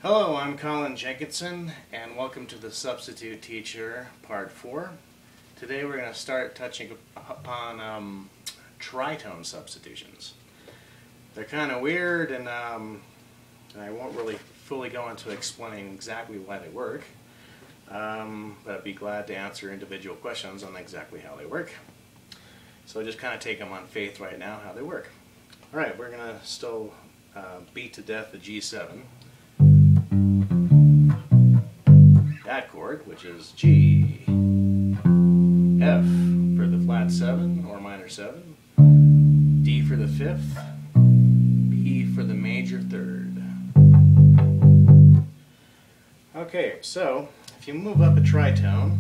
Hello, I'm Colin Jenkinson, and welcome to the Substitute Teacher Part 4. Today we're going to start touching upon tritone substitutions. They're kind of weird, and I won't really fully go into explaining exactly why they work, but I'd be glad to answer individual questions on exactly how they work. So just kind of take them on faith right now, how they work. Alright, we're going to still beat to death the G7. That chord, which is G, F for the flat 7 or minor 7, D for the 5th, B for the major 3rd. Okay, so if you move up a tritone,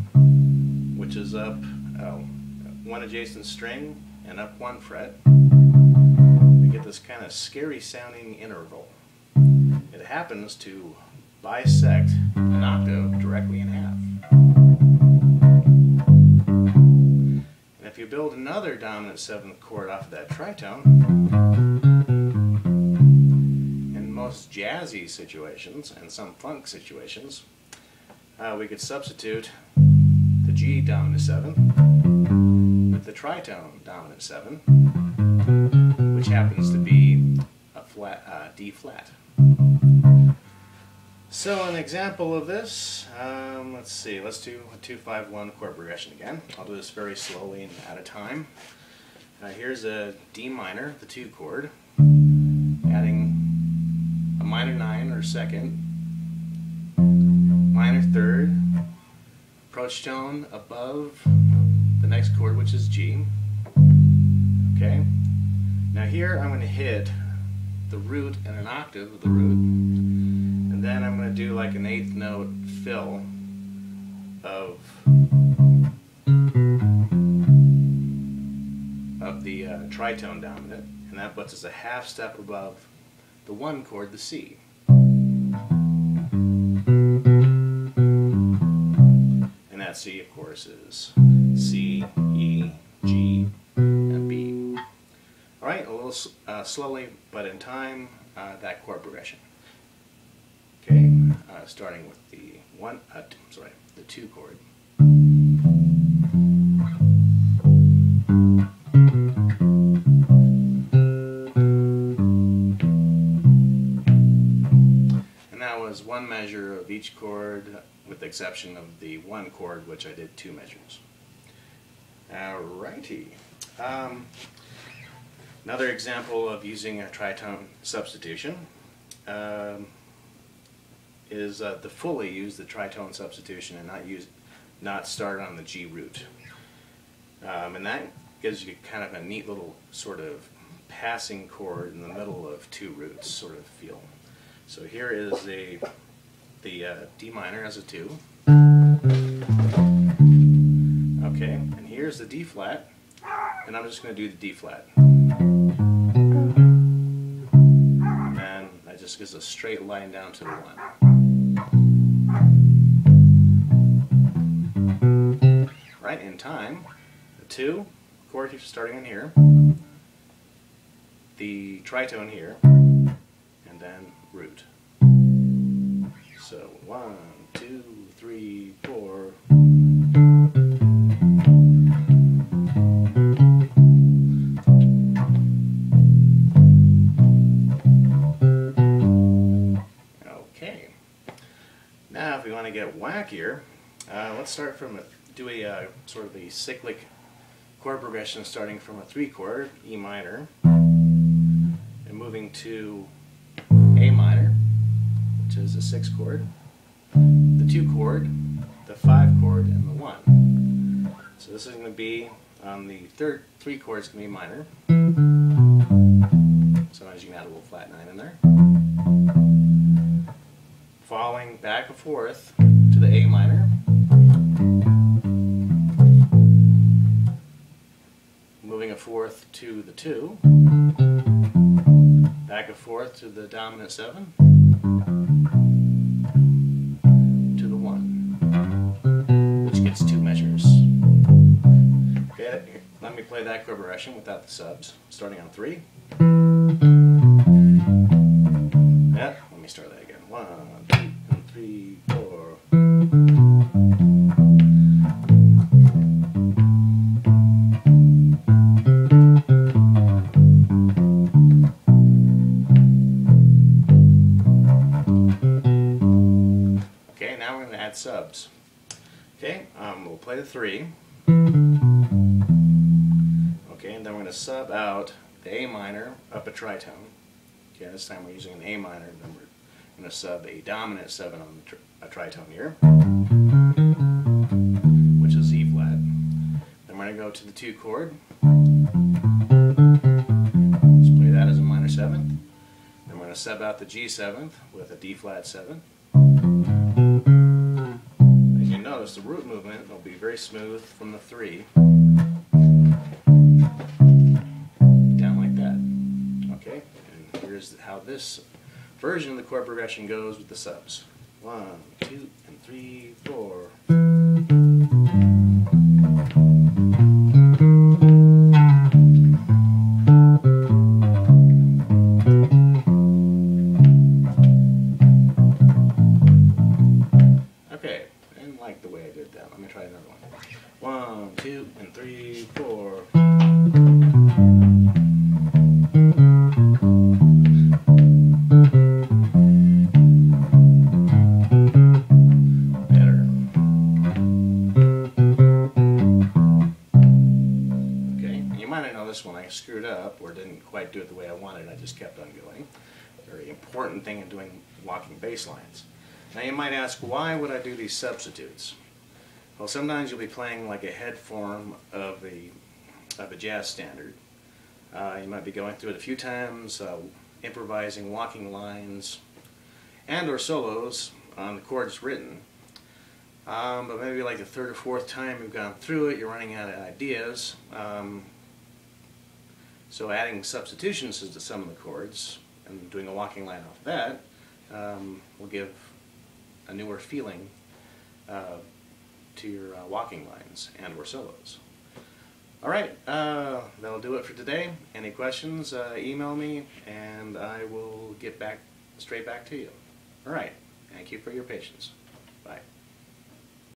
which is up one adjacent string and up one fret, we get this kind of scary sounding interval. It happens to bisect an octave directly in half. And if you build another dominant 7th chord off of that tritone, in most jazzy situations and some funk situations, we could substitute the G dominant 7 with the tritone dominant 7, which happens to be a flat D flat. So an example of this, let's do a 2-5-1 chord progression again. I'll do this very slowly and at a time. Here's a D minor, the 2 chord, adding a minor 9 or 2nd, minor 3rd, approach tone above the next chord, which is G. Okay. Now here I'm going to hit the root and an octave of the root. And then I'm going to do like an 8th note fill of the tritone dominant, and that puts us a half step above the 1 chord, the C. And that C, of course, is C, E, G, and B. Alright, a little slowly, but in time, that chord progression. Okay, starting with the the 2 chord. And that was 1 measure of each chord, with the exception of the 1 chord, which I did 2 measures. Alrighty. Another example of using a tritone substitution is to fully use the tritone substitution and not start on the G root. And that gives you kind of a neat little sort of passing chord in the middle of 2 roots sort of feel. So here is the D minor as a 2. Okay, and here's the D flat, and I'm just going to do the D flat. And then that just gives a straight line down to the 1. Right, in time, the 2 chord here starting in here, the tritone here, and then root. So 1, 2, 3, 4. Okay. Now, if we want to get wackier, let's start from do a sort of a cyclic chord progression starting from a 3 chord, E minor, and moving to A minor, which is a 6 chord, the 2 chord, the 5 chord, and the 1. So this is going to be on the 3 chords can be minor. Sometimes you can add a little flat 9 in there. Falling back and forth to the A minor, moving a 4th to the 2, back and forth to the dominant 7, to the 1, which gets 2 measures. Okay, let me play that chord progression without the subs, starting on 3. Yeah, let me start that again. 1, 1, 2, and 3, 4. Okay, now we're going to add subs. Okay, we'll play the 3. Okay, and then we're going to sub out the A minor up a tritone. Okay, this time we're using an A minor, then we're going to sub a dominant 7 on a tritone here, which is E flat. Then we're going to go to the 2 chord. Let's play that as a minor 7th. Then we're going to sub out the G7th with a D flat 7. As you notice, the root movement will be very smooth from the 3 down like that. Okay, and here's how this version of the chord progression goes with the subs. 1, 2, and 3, 4. Okay, I didn't like the way I did that. Let me try another one. 1, 2, and 3, 4. Better. Okay, you might have noticed when I screwed up or didn't quite do it the way I wanted, I just kept on going. Very important thing in doing walking bass lines. Now you might ask, why would I do these substitutes? Well, sometimes you'll be playing like a head form of a jazz standard. You might be going through it a few times, improvising walking lines and or solos on the chords written. But maybe like the 3rd or 4th time you've gone through it, you're running out of ideas. So adding substitutions to some of the chords and doing a walking line off that will give a newer feeling to your walking lines and or solos. Alright, that'll do it for today. Any questions, email me and I will get straight back to you. Alright, thank you for your patience.